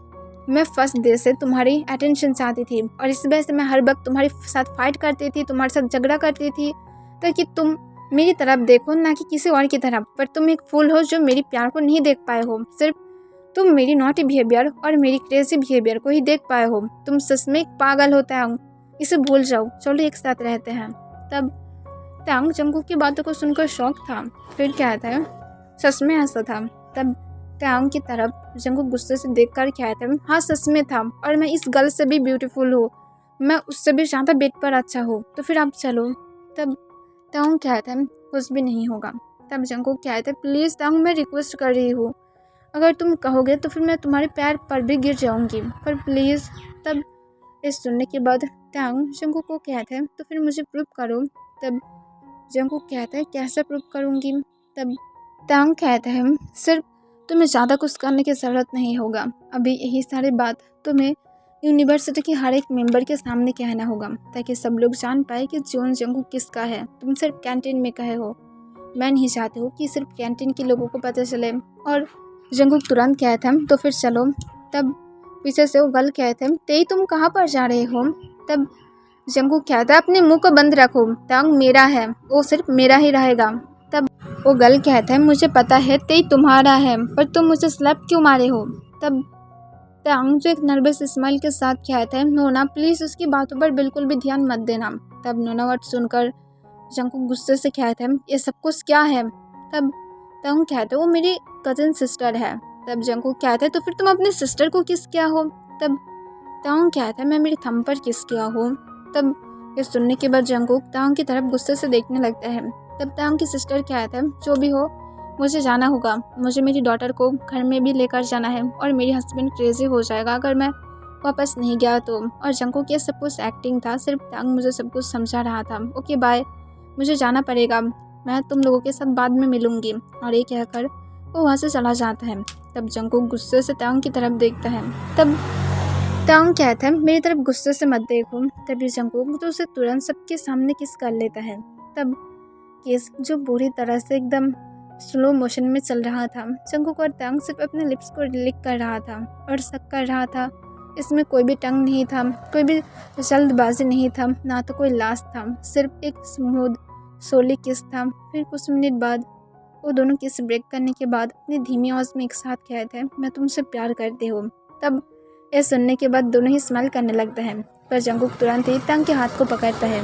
मैं फर्स्ट डे से तुम्हारी अटेंशन चाहती थी और इस वजह से मैं हर वक्त तुम्हारे साथ फाइट करती थी, तुम्हारे साथ झगड़ा करती थी ताकि तुम मेरी तरफ देखो ना कि किसी और की तरफ। पर तुम एक फूल हो जो मेरी प्यार को नहीं देख पाए हो, सिर्फ तुम मेरी नॉटी बिहेवियर और मेरी क्रेजी बिहेवियर को ही देख पाए हो। तुम सच में एक पागल होता है, इसे भूल जाओ, चलो एक साथ रहते हैं। तब टैंग जंकुक की बातों को सुनकर शौक था, फिर कहता है सच में ऐसा था। तब टैंग की तरफ जंकुक गुस्से से देखकर कहता है हाँ सच में था और मैं इस गर्ल से भी ब्यूटीफुल हूँ, मैं उससे भी ज़्यादा बेड पर अच्छा हूँ, तो फिर आप चलो। तब टैंग कहता है कुछ भी नहीं होगा। तब जंकुक कहता है प्लीज़ टैंग मैं रिक्वेस्ट कर रही हूँ, अगर तुम कहोगे तो फिर मैं तुम्हारे पैर पर भी गिर जाऊंगी, पर प्लीज़। तब इस सुनने के बाद टैंग जंकुक को कहता है तो फिर मुझे प्रूव करो। तब जंकुक कहता है कैसे प्रूव करूंगी। तब टैंग कहता है सिर्फ तुम्हें ज़्यादा कुछ करने की ज़रूरत नहीं होगा, अभी यही सारी बात तुम्हें यूनिवर्सिटी के हर एक मेंबर के सामने कहना होगा ताकि सब लोग जान पाए कि जोन जंकुक किसका है। तुम सिर्फ कैंटीन में कहे हो, मैं नहीं चाहती हूँ कि सिर्फ कैंटीन के लोगों को पता चले। और जंकुक तुरंत कहता है तो फिर चलो। तब पीछे से वो गर्ल कहते हैं तेई तुम कहाँ पर जा रहे हो। तब जंकुक कहता है अपने मुंह को बंद रखो, टैंग मेरा है, वो सिर्फ मेरा ही रहेगा। तब वो गर्ल कहता है मुझे पता है तेई तुम्हारा है, पर तुम मुझे स्लैप क्यों मारे हो। तब टैंग जो एक नर्वस स्माइल के साथ कहता है नोना प्लीज़ उसकी बातों पर बिल्कुल भी ध्यान मत देना। तब नोना वर्ड सुनकर जंकुक गुस्से से कहता है ये सब कुछ क्या है। तब टैंग कहता है वो मेरी कज़न सिस्टर है। तब जंकुक कहता है तो फिर तुम अपनी सिस्टर को किस किया हो। तब टैंग कहता है मैं मेरी थंब पर किस किया हूँ। तब ये सुनने के बाद जंकुक टैंग की तरफ गुस्से से देखने लगता है। तब टैंग की सिस्टर कहता है जो भी हो मुझे जाना होगा, मुझे मेरी डॉटर को घर में भी लेकर जाना है और मेरी हस्बैंड क्रेजी हो जाएगा अगर मैं वापस नहीं गया तो। और जंकुक ये सब कुछ एक्टिंग था, सिर्फ टैंग मुझे सब कुछ समझा रहा था। ओके बाय, मुझे जाना पड़ेगा, मैं तुम लोगों के साथ बाद में मिलूंगी। और ये कहकर वो वहाँ से चला जाता है। तब जंकुक गुस्से से टैंग की तरफ देखता है। तब टैंग कहता है मेरी तरफ गुस्से से मत देखो। तभी जंकुक तो उसे तुरंत सबके सामने किस कर लेता है। तब किस जो बुरी तरह से एकदम स्लो मोशन में चल रहा था। जंकुक और टैंग सिर्फ अपने लिप्स को लिक कर रहा था और शक कर रहा था, इसमें कोई भी टंग नहीं था, कोई भी जल्दबाजी नहीं था, ना तो कोई लाश था, सिर्फ एक स्मूथ सोली किस था। फिर कुछ मिनट बाद वो दोनों किस ब्रेक करने के बाद अपनी धीमी आवाज़ में एक साथ कहते हैं मैं तुमसे प्यार करती हूँ। तब यह सुनने के बाद दोनों ही स्माइल करने लगते हैं, पर जंकुक तुरंत ही टैंग के हाथ को पकड़ता है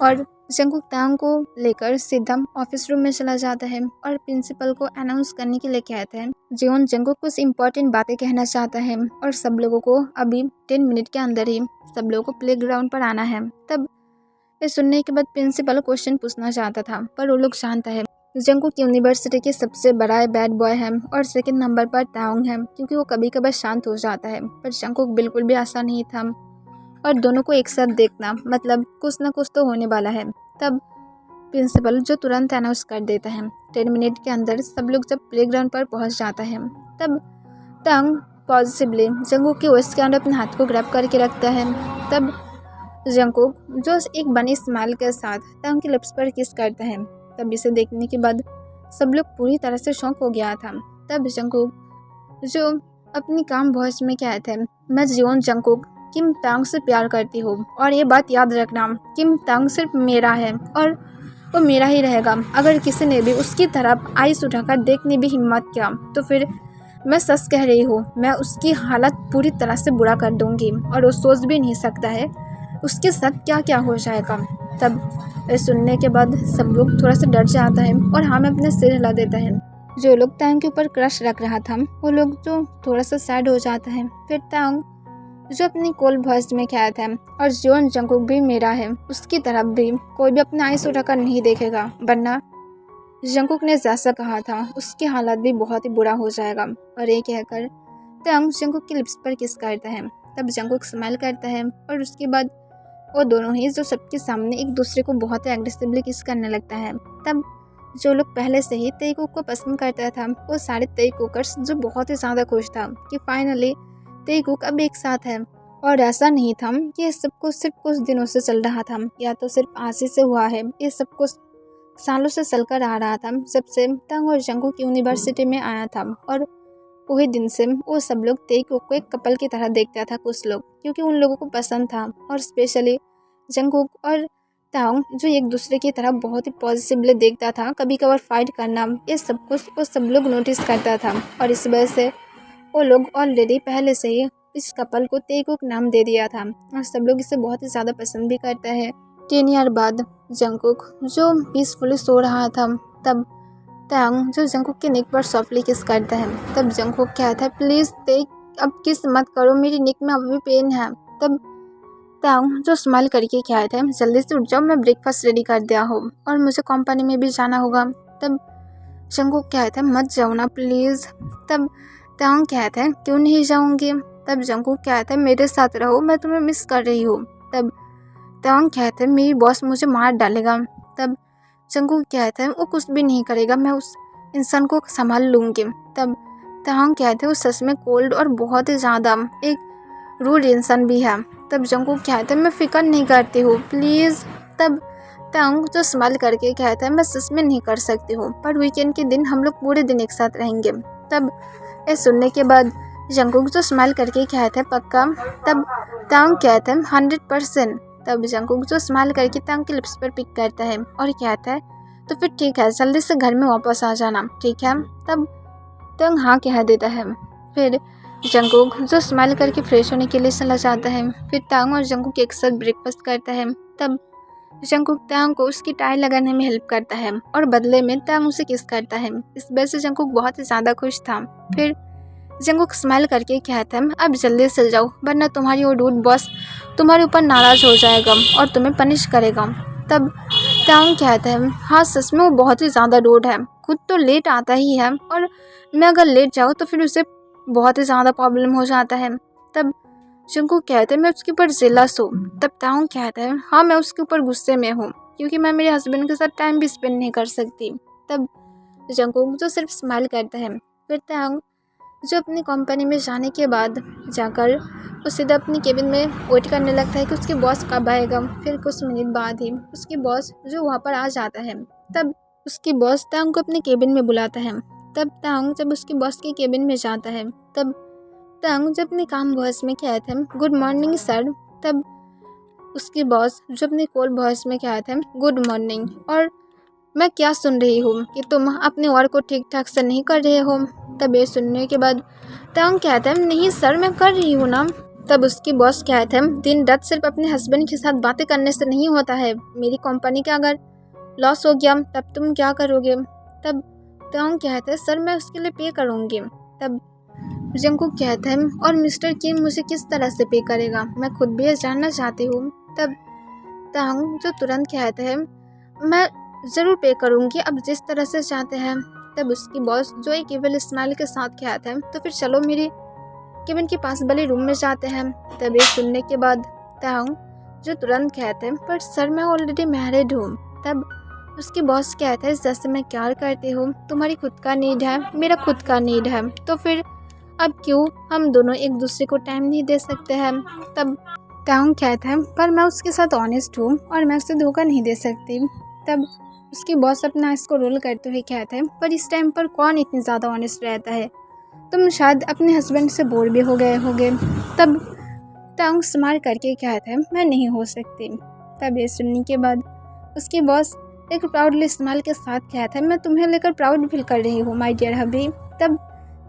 और जंकुक टैंग को लेकर सीधा ऑफिस रूम में चला जाता है और प्रिंसिपल को अनाउंस करने के लिए कहता है। जियोन जंकुक कुछ इम्पोर्टेंट बातें कहना चाहता है और सब लोगों को अभी 10 मिनट के अंदर ही सब लोगों को प्लेग्राउंड पर आना है। तब ये सुनने के बाद प्रिंसिपल क्वेश्चन पूछना चाहता था, पर वो लोग जानता है जंकुक यूनिवर्सिटी के सबसे बड़ा बैड बॉय है और सेकंड नंबर पर टैंग है क्योंकि वो कभी कभार शांत हो जाता है। पर जंकुक बिल्कुल भी ऐसा नहीं था और दोनों को एक साथ देखना मतलब कुछ ना कुछ तो होने वाला है। तब प्रिंसिपल जो तुरंत अनाउंस कर देता है। 10 मिनट के अंदर सब लोग जब प्लेग्राउंड पर पहुंच जाता है तब तंग पॉजिटिवली जंगकुक की वेस्ट के अंदर अपने हाथ को ग्रैब करके रखता है। तब जंगकुक जो एक बनी स्माइल के साथ तंग के लिप्स पर किस करता है। तब इसे देखने के बाद सब लोग पूरी तरह से शॉक हो गया था। तब जंगकुक जो अपनी काम वॉइस में कहते हैं, मैं जियोन जंगकुक किम तांग से प्यार करती हूँ और ये बात याद रखना, किम तांग सिर्फ मेरा है और वो मेरा ही रहेगा। अगर किसी ने भी उसकी तरफ आइस उठाकर देखने भी हिम्मत किया तो फिर मैं सच कह रही हूँ, मैं उसकी हालत पूरी तरह से बुरा कर दूंगी और वो सोच भी नहीं सकता है उसके साथ क्या क्या हो जाएगा। तब सुनने के बाद सब लोग थोड़ा सा डर जाता है और हाँ में अपने सिर हिला देता है। जो लोग तांग के ऊपर क्रश रख रहा था वो लोग जो थोड़ा सा सैड हो जाता है। फिर तांग जो अपनी कोल्ड वॉइस में कहता था और जियोन जंगकुक भी मेरा है, उसकी तरफ भी कोई भी अपना आइस उठाकर नहीं देखेगा, वरना जंगकुक ने जैसा कहा था उसकी हालत भी बहुत ही बुरा हो जाएगा। और ये कहकर तांग जंगकुक की लिप्स पर किस करता है। तब जंगकुक स्माइल करता है और उसके बाद वो दोनों ही जो सबके सामने एक दूसरे को बहुत ही एग्रेसिवली किस करने लगता है। तब जो लोग पहले से ही तेईकुक को पसंद करता था वो सारे तेईकुकर्स जो बहुत ही ज़्यादा खुश था कि फाइनली तेईकुक अब एक साथ है। और ऐसा नहीं था कि ये सब कुछ सिर्फ कुछ दिनों से चल रहा था या तो सिर्फ आज ही से हुआ है, ये सब कुछ सालों से चलकर आ रहा था जब से तंग और जंगकुक यूनिवर्सिटी में आया था। और वही दिन से वो सब लोग तेईकुक को एक कपल की तरह देखता था कुछ लोग, क्योंकि उन लोगों को पसंद था। और स्पेशली जंगकुक और तांग जो एक दूसरे की तरह बहुत ही पॉजिटिवली देखता था, कभी कभार फाइट करना, ये सब कुछ वो सब लोग नोटिस करता था। और इस वजह से वो लोग ऑलरेडी पहले से ही इस कपल को तेईकुक नाम दे दिया था और सब लोग इसे बहुत ही ज़्यादा पसंद भी करता है। 10 ईयर बाद जंगकुक जो पीसफुली सो रहा था तब तांग जो जंगकुक के नेक पर सॉफ्टली किस करता है। तब जंगकुक कहता है, प्लीज़ तेईक अब किस मत करो, मेरी नेक में अभी भी पेन है। तब तांग जो स्माइल करके कहता है, जल्दी से उठ जाओ, मैं ब्रेकफास्ट रेडी कर दिया हूँ और मुझे कंपनी में भी जाना होगा। तब जंगकुक कहता है, मत जाओ ना प्लीज़। तब तांग कहता है, क्यों नहीं जाऊँगी। तब जंगकुक कहता है, मेरे साथ रहो, मैं तुम्हें मिस कर रही हूँ। तब तांग कहता है, मेरी बॉस मुझे मार डालेगा। तब जंगकुक कहता है, वो कुछ भी नहीं करेगा, मैं उस इंसान को संभाल लूँगी। तब तांग कहते हैं, वो सच में कोल्ड और बहुत ही ज़्यादा एक रूड इंसान भी है। तब जंगकुक कहता है, मैं फिक्र नहीं करती हूँ प्लीज़। तब तांग जो स्माइल करके कहता है, मैं सच में नहीं कर सकती हूँ, पर वीकेंड के दिन हम लोग पूरे दिन एक साथ रहेंगे। तब ये सुनने के बाद जंगकुक जो स्माइल करके कहता है, पक्का। तब तांग कहता है, 100%। तब जंगकुक जो स्माइल करके तांग के लिप्स पर पिक करता है और कहता है, तो फिर ठीक है, जल्दी से घर में वापस आ जाना, ठीक है। तब तांग हाँ कह देता है। फिर जंगकुक जो स्माइल करके फ्रेश होने के लिए चला जाता है। फिर तांग और जंगकुक एक साथ ब्रेकफास्ट करता है। तब जंगकुक तांग को उसकी टाई लगाने में हेल्प करता है और बदले में तांग उसे किस करता है। इस वजह से जंगकुक बहुत ही ज़्यादा खुश था। फिर जंगकुक स्माइल करके कहता है, अब जल्दी से जाओ, वरना तुम्हारी वो डूड बॉस तुम्हारे ऊपर नाराज़ हो जाएगा और तुम्हें पनिश करेगा। तब तांग कहता है, हाँ सच में वो बहुत ही ज़्यादा रूड है, खुद तो लेट आता ही है और मैं अगर लेट जाऊँ तो फिर उसे बहुत ही ज़्यादा प्रॉब्लम हो जाता है। तब जंगकुक कहते हैं, मैं उसके ऊपर जेलस हूँ। तब तांग कहता है, हाँ मैं उसके ऊपर गुस्से में हूँ क्योंकि मैं मेरे हस्बैंड के साथ टाइम भी स्पेंड नहीं कर सकती। तब जंगकुक जो सिर्फ स्माइल करता है। फिर तांग जो अपनी कंपनी में जाने के बाद जाकर वो सीधा अपनी केबिन में वेट करने लगता है कि उसके बॉस कब आएगा। फिर कुछ मिनट बाद ही उसकी बॉस जो वहाँ पर आ जाता है। तब उसकी बॉस तांग को अपने केबिन में बुलाता है। तब तांग जब उसकी बॉस के केबिन में जाता है तब तांग जब अपने काम वॉइस में कहता है, गुड मॉर्निंग सर। तब उसकी बॉस जो अपने कोल्ड वॉइस में कहता है, गुड मॉर्निंग, और मैं क्या सुन रही हूँ कि तुम अपने वर्क को ठीक ठाक से नहीं कर रहे हो। तब ये सुनने के बाद तांग कहता है, नहीं सर मैं कर रही हूँ ना। तब उसकी बॉस कहता है, दिन रात सिर्फ अपने हस्बैंड के साथ बातें करने से नहीं होता है, मेरी कंपनी का अगर लॉस हो गया तब तुम क्या करोगे। तब तांग कहता है, सर मैं उसके लिए पे करूँगी। तब जंगकुक कहता है, और मिस्टर किम मुझे किस तरह से पे करेगा, मैं खुद भी ये जानना चाहती हूँ। तब तांग जो तुरंत कहता है, मैं ज़रूर पे करूँगी, अब जिस तरह से चाहते हैं। तब उसकी बॉस जो एक इविल स्माइल के साथ कहता है, तो फिर चलो मेरी केबिन के पास वाले रूम में जाते हैं। तब ये सुनने के बाद तांग जो तुरंत कहते हैं, पर सर मैं ऑलरेडी मैरिड हूँ। तब उसकी बॉस कहता है जैसे मैं प्यार करती हूँ, तुम्हारी खुद का नीड है, मेरा खुद का नीड है, तो फिर अब क्यों हम दोनों एक दूसरे को टाइम नहीं दे सकते हैं। तब टाउन कहता है पर मैं उसके साथ ऑनेस्ट हूँ और मैं उसे धोखा नहीं दे सकती। तब उसकी बॉस अपना इसको रोल करते हुए कहते हैं पर इस टाइम पर कौन इतनी ज़्यादा ऑनेस्ट रहता है, तुम शायद अपने हस्बैंड से बोर भी हो गए होगे। तब टाउन स्माइल करके कहता है मैं नहीं हो सकती। तब ये सुनने के बाद उसकी बॉस एक प्राउडली स्माइल के साथ कहता है मैं तुम्हें लेकर प्राउड फील कर रही हूँ माय डियर हबी। तब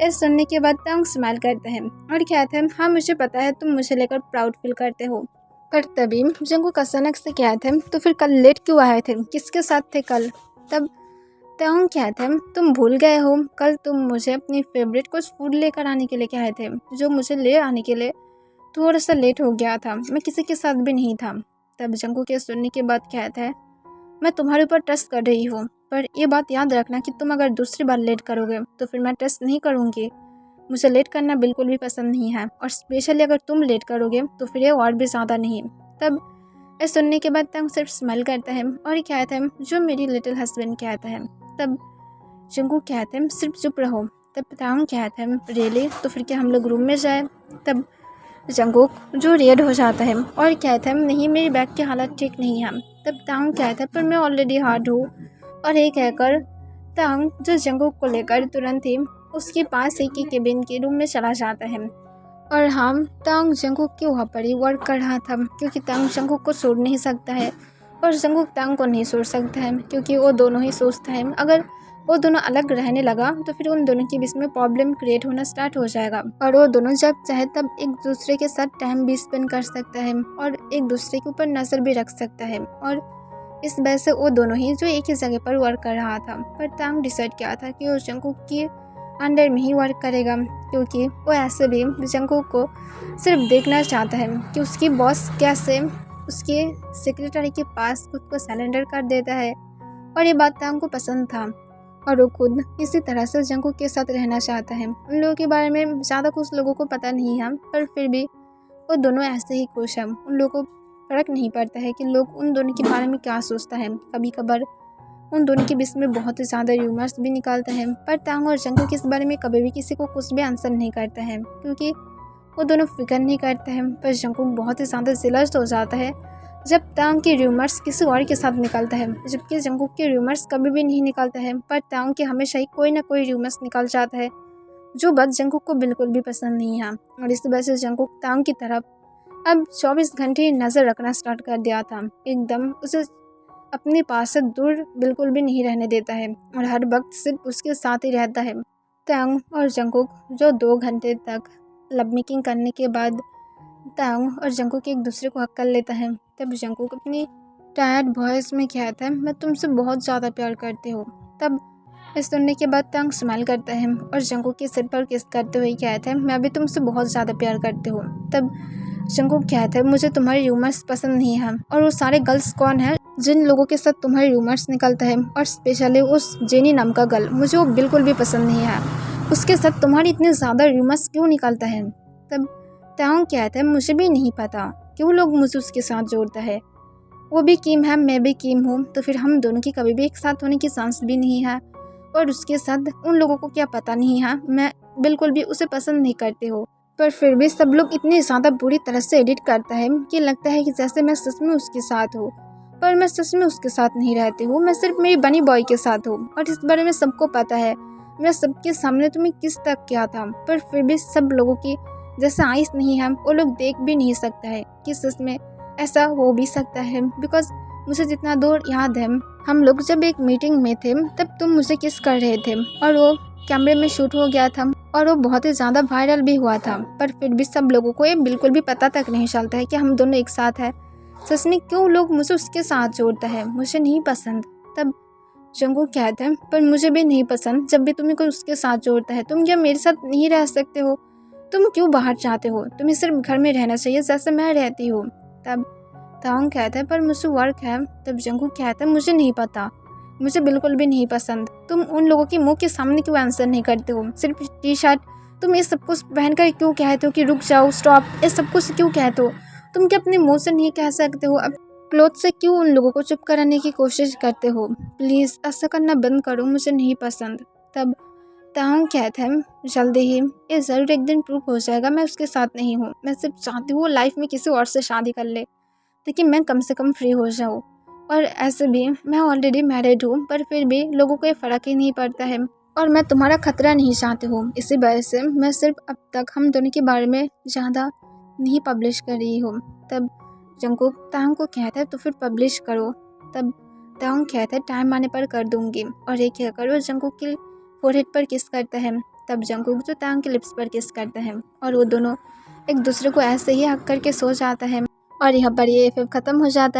ये सुनने के बाद टाउन स्माइल करता है और कहता है हाँ मुझे पता है तुम मुझे लेकर प्राउड फील करते हो। पर तभी जंगकुक अचानक से कहते हैं तो फिर कल लेट क्यों आए थे, किसके साथ थे कल। तब टाउन कहते हैं तुम भूल गए हो, कल तुम मुझे अपनी फेवरेट कुछ फूड लेकर आने के लिए कहे थे, जो मुझे ले आने के लिए थोड़ा सा लेट हो गया था, मैं किसी के साथ भी नहीं था। तब जंगकुक के सुनने के बाद कहता है मैं तुम्हारे ऊपर ट्रस्ट कर रही हूँ, पर यह बात याद रखना कि तुम अगर दूसरी बार लेट करोगे तो फिर मैं ट्रस्ट नहीं करूँगी। मुझे लेट करना बिल्कुल भी पसंद नहीं है और स्पेशली अगर तुम लेट करोगे तो फिर ये और भी ज़्यादा नहीं। तब ये सुनने के बाद टांग सिर्फ स्माइल करता है और कहता है जो मेरी लिटिल हस्बैंड कहता है। तब जंगकुक कहते हैं सिर्फ चुप रहो। तब टांग कहता है रियली, तो फिर क्या हम लोग रूम में जाए। तब जंगकुक जो रेड हो जाता है और कहता है नहीं मेरी बैग की हालत ठीक नहीं है। तब टांग कहता है पर मैं ऑलरेडी हार्ड हूँ, और ये कहकर टांग जो जंगकुक को लेकर तुरंत ही उसके पास ही की केबिन के रूम में चला जाता है। और हम टांग जंगकुक के वहाँ पर ही वर्क कर रहा था क्योंकि टांग जंगकुक को छोड़ नहीं सकता है और जंगकुक टांग को नहीं छोड़ सकता है क्योंकि वो दोनों ही सोचता है अगर वो दोनों अलग रहने लगा तो फिर उन दोनों के बीच में प्रॉब्लम क्रिएट होना स्टार्ट हो जाएगा और वो दोनों जब चाहे तब एक दूसरे के साथ टाइम भी स्पेंड कर सकता है और एक दूसरे के ऊपर नज़र भी रख सकता है। और इस वजह से वो दोनों ही जो एक ही जगह पर वर्क कर रहा था, पर टांग डिसाइड किया था कि वो जंगकुक के अंडर में ही वर्क करेगा क्योंकि वो ऐसे भी जंगकुक को सिर्फ देखना चाहता है कि उसकी बॉस कैसे उसके सेक्रेटरी के पास खुद को सरेंडर कर देता है। और ये बात टांग को पसंद था और वो खुद इसी तरह से जंगकुक के साथ रहना चाहता है। उन लोगों के बारे में ज़्यादा कुछ लोगों को पता नहीं है, पर फिर भी वो दोनों ऐसे ही खुश हैं। उन लोगों को फर्क नहीं पड़ता है कि लोग उन दोनों के बारे में क्या सोचता है। कभी कभार उन दोनों के बीच में बहुत ही ज़्यादा र्यूमर्स भी निकलता है, पर टांग और जंगकुक इस बारे में कभी भी किसी को कुछ भी आंसर नहीं करता है क्योंकि वो दोनों फिक्र नहीं करते हैं। पर जंगकुक बहुत ही ज़्यादा जेलस हो जाता है जब टांग के र्यूमर्स किसी और के साथ निकलता है, जबकि जंगकुक के र्यूमर्स कभी भी नहीं निकलता है, पर टांग के हमेशा ही कोई ना कोई र्यूमर्स निकल जाता है जो बात जंगकुक को बिल्कुल भी पसंद नहीं है। और इस वजह से जंगकुक टांग की तरफ अब 24 घंटे नज़र रखना स्टार्ट कर दिया था, एकदम उसे अपने पास से दूर बिल्कुल भी नहीं रहने देता है और हर वक्त सिर्फ उसके साथ ही रहता है। टांग और जंगकुक जो 2 घंटे तक लव मेकिंग करने के बाद टांग और जंगकुक एक दूसरे को हक कर लेता है। तब जंगकुक अपनी टायर्ड वॉइस में कहता है मैं तुमसे बहुत ज़्यादा प्यार करती हूँ। तब इस सुनने के बाद टांग स्माइल करता है और जंगकुक के सिर पर किस करते हुए कहता है मैं भी तुमसे बहुत ज़्यादा प्यार करती हूँ। तब जंगकुक कहता है मुझे तुम्हारे र्यूमर्स पसंद नहीं है, और वो सारे गर्ल्स कौन है जिन लोगों के साथ तुम्हारे र्यूमर्स निकलता है, और स्पेशली उस जेनी नाम का गर्ल मुझे वो बिल्कुल भी पसंद नहीं है, उसके साथ तुम्हारी इतने ज़्यादा र्यूमर्स क्यों निकलता है। तब टांग कहता है मुझे भी नहीं पता क्यों लोग मुझे उसके साथ जोड़ता है, वो भी किम है मैं भी किम हूँ, तो फिर हम दोनों की कभी भी एक साथ होने की चांस भी नहीं है, और उसके साथ उन लोगों को क्या पता नहीं है मैं बिल्कुल भी उसे पसंद नहीं करती हूँ। पर फिर भी सब लोग इतनी ज़्यादा बुरी तरह से एडिट करता है कि लगता है कि जैसे मैं सच में उसके साथ हूँ, पर मैं सच में उसके साथ नहीं रहती हूँ, मैं सिर्फ मेरी बनी बॉय के साथ हूँ और इस बारे में सबको पता है। मैं सबके सामने तुम्हें किस तक किया था, पर फिर भी सब लोगों की जैसे आइस नहीं है, वो लोग देख भी नहीं सकता है कि सच में ऐसा हो भी सकता है। बिकॉज मुझे जितना दूर याद है हम लोग जब एक मीटिंग में थे तब तुम मुझे किस कर रहे थे और वो कैमरे में शूट हो गया था और वो बहुत ही ज़्यादा वायरल भी हुआ था, पर फिर भी सब लोगों को ये बिल्कुल भी पता तक नहीं चलता है कि हम दोनों एक साथ हैं। सच में क्यों लोग मुझे उसके साथ जोड़ता है, मुझे नहीं पसंद। तब जंगकुक कहते हैं पर मुझे भी नहीं पसंद जब भी तुम्हें कोई उसके साथ जोड़ता है, तुम क्या मेरे साथ नहीं रह सकते हो, तुम क्यों बाहर चाहते हो, तुम्हें सिर्फ घर में रहना चाहिए जैसे मैं रहती हूँ। तब टांग कहता है पर मुझे वर्क है। तब जंगकुक कहता है मुझे नहीं पता, मुझे बिल्कुल भी नहीं पसंद, तुम उन लोगों के मुंह के सामने क्यों आंसर नहीं करते हो, सिर्फ टी शर्ट तुम ये सब कुछ पहनकर क्यों कहते हो कि रुक जाओ स्टॉप, ये सब कुछ क्यों कहते हो, तुम क्या अपने मुंह से नहीं कह सकते हो अब क्लोथ से क्यों उन लोगों को चुप कराने की कोशिश करते हो? प्लीज़ ऐसा करना बंद करो, मुझे नहीं पसंद। तब ताहूँ कहता है, जल्दी ही ये ज़रूर एक दिन प्रूव हो जाएगा मैं उसके साथ नहीं हूँ। मैं सिर्फ चाहती हूँ वो लाइफ में किसी और से शादी कर ले ताकि मैं कम से कम फ्री हो जाऊँ। और ऐसे भी मैं ऑलरेडी मैरिड हूँ, पर फिर भी लोगों को ये फ़र्क ही नहीं पड़ता है और मैं तुम्हारा खतरा नहीं चाहती हूँ। इसी वजह से मैं सिर्फ अब तक हम दोनों के बारे में ज़्यादा नहीं पब्लिश कर रही हूँ। तब जंगकुक ताहूँ को कहता है तो फिर पब्लिश करो। तब ताहूँ कहता है टाइम आने पर कर दूँगी, और ये कहकर वो जंगकुक के फोरहेड पर किस करता है। तब जंगकुक जो ताहूँ के लिप्स पर किस करता है और वो दोनों एक दूसरे को ऐसे ही हक करके सो जाता है और यहाँ पर ये एफएफ ख़त्म हो जाता है।